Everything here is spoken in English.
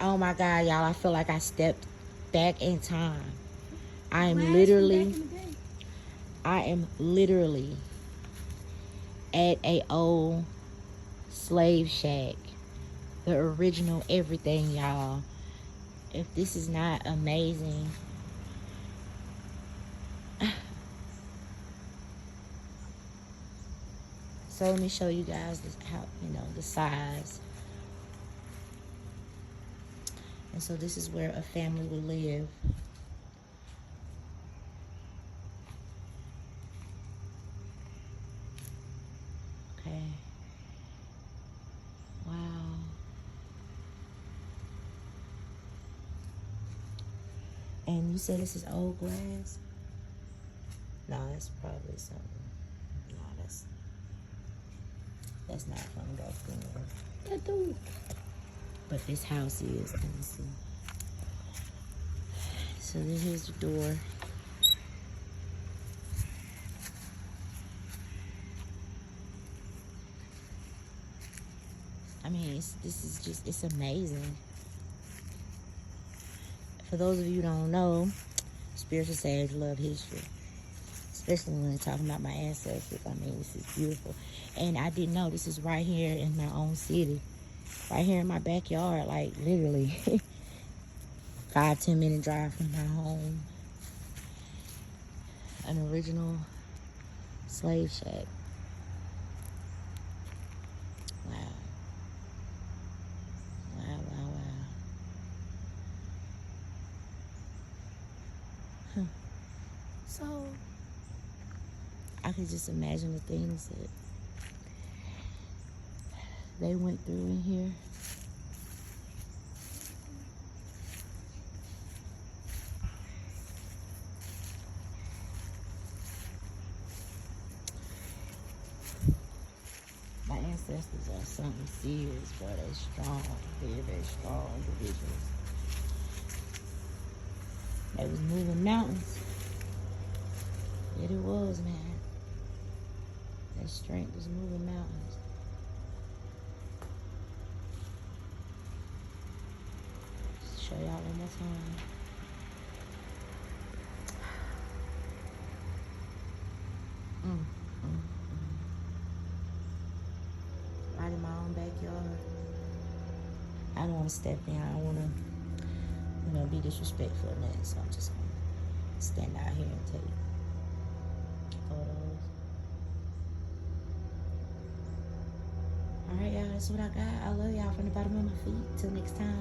Oh my God, y'all, I feel like I stepped back in time. I am Flash from back literally, in the day. I am literally at a old slave shack. The original everything, y'all. If this is not amazing. So let me show you guys this, how, the size. And so this is where a family will live. Okay. Wow. And you said this is old glass? No, that's probably something. No, that's not from back then. That dude. But this house is. Let me see. So this is the door. I mean, it's amazing. For those of you who don't know, spiritual sage love history, especially when they're talking about my ancestors. I mean, this is beautiful. And I didn't know this is right here in my own city, right here in my backyard, like literally 5-10 minute drive from my home. An original slave shack. Wow. Wow, wow, wow. Huh. So I could just imagine the things that they went through in here. My ancestors are something serious, bro. They're strong, very, very strong individuals. They was moving mountains. Yet it was, man. Their strength was moving mountains. Just show y'all one more time. Mm, mm, mm. Right in my own backyard. I don't want to step in. I don't want to, be disrespectful or nothing. So I'm just going to stand out here and take photos. All right, y'all. That's what I got. I love y'all from the bottom of my feet. Till next time.